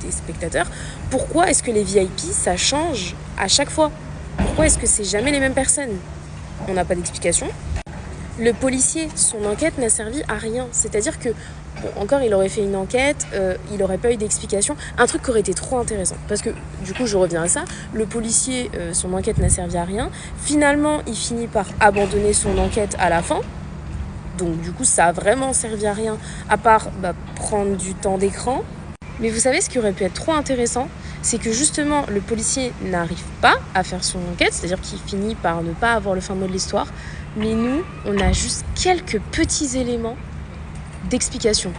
des spectateurs. Pourquoi est-ce que les VIP, ça change à chaque fois? Pourquoi est-ce que c'est jamais les mêmes personnes? On n'a pas d'explication. Le policier, son enquête n'a servi à rien. C'est-à-dire que, bon, encore, il aurait fait une enquête, il n'aurait pas eu d'explication. Un truc qui aurait été trop intéressant. Parce que, du coup, je reviens à ça. Le policier, son enquête n'a servi à rien. Finalement, il finit par abandonner son enquête à la fin. Donc, du coup, ça a vraiment servi à rien, à part prendre du temps d'écran. Mais vous savez, ce qui aurait pu être trop intéressant, c'est que justement, le policier n'arrive pas à faire son enquête, c'est-à-dire qu'il finit par ne pas avoir le fin mot de l'histoire. Mais nous, on a juste quelques petits éléments d'explication.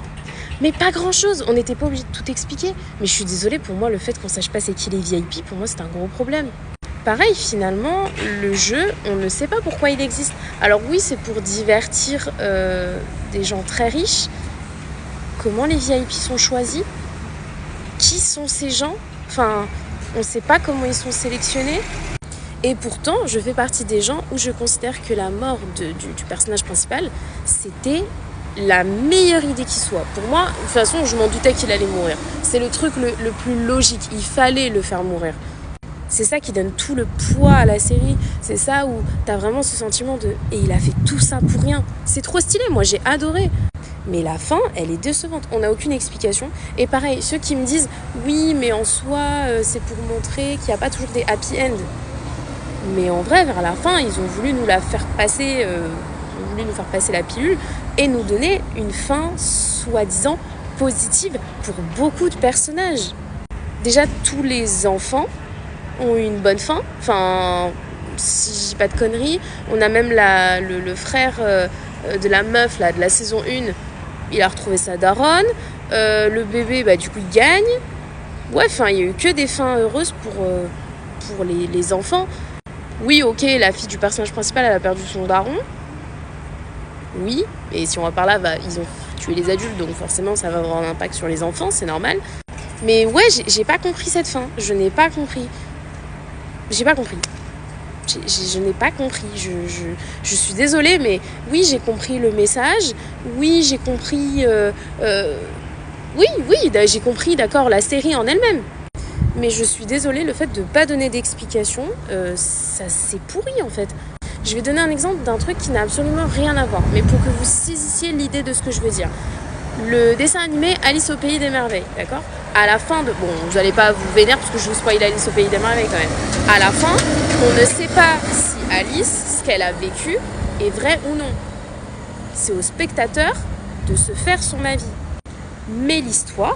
Mais pas grand-chose, on n'était pas obligé de tout expliquer. Mais je suis désolée, pour moi, le fait qu'on sache pas c'est qui les VIP, pour moi, c'est un gros problème. Pareil, finalement, le jeu, on ne sait pas pourquoi il existe. Alors oui, c'est pour divertir des gens très riches. Comment les VIP sont choisis? Qui sont ces gens? Enfin, on ne sait pas comment ils sont sélectionnés. Et pourtant, je fais partie des gens où je considère que la mort du personnage principal, c'était la meilleure idée qui soit. Pour moi, de toute façon, je m'en doutais qu'il allait mourir. C'est le truc le plus logique. Il fallait le faire mourir. C'est ça qui donne tout le poids à la série. C'est ça où t'as vraiment ce sentiment de « et il a fait tout ça pour rien ». C'est trop stylé, moi j'ai adoré. Mais la fin, elle est décevante. On n'a aucune explication. Et pareil, ceux qui me disent « oui, mais en soi, c'est pour montrer qu'il n'y a pas toujours des happy end ». Mais en vrai, vers la fin, ils ont voulu nous la faire passer, ils ont voulu nous faire passer la pilule et nous donner une fin soi-disant positive pour beaucoup de personnages. Déjà, tous les enfants ont eu une bonne fin. Enfin, si je dis pas de conneries, on a même le frère de la meuf là, de la saison 1, il a retrouvé sa daronne. Le bébé, du coup, il gagne. Ouais, enfin, il y a eu que des fins heureuses pour les enfants. Oui, ok, la fille du personnage principal, elle a perdu son daron. Oui, et si on va par là, ils ont tué les adultes, donc forcément, ça va avoir un impact sur les enfants, c'est normal. Mais ouais, j'ai pas compris cette fin. Je n'ai pas compris. J'ai pas compris. Je n'ai pas compris. Je suis désolée, mais oui, j'ai compris le message. Oui, j'ai compris... Oui, j'ai compris, d'accord, la série en elle-même. Mais je suis désolée, le fait de ne pas donner d'explication, ça c'est pourri en fait. Je vais donner un exemple d'un truc qui n'a absolument rien à voir, mais pour que vous saisissiez l'idée de ce que je veux dire. Le dessin animé Alice au Pays des Merveilles, d'accord? À la fin de... Bon, vous n'allez pas vous vénérer parce que je vous spoil Alice au Pays des Merveilles quand même. À la fin, on ne sait pas si Alice, ce qu'elle a vécu, est vrai ou non. C'est au spectateur de se faire son avis. Mais l'histoire...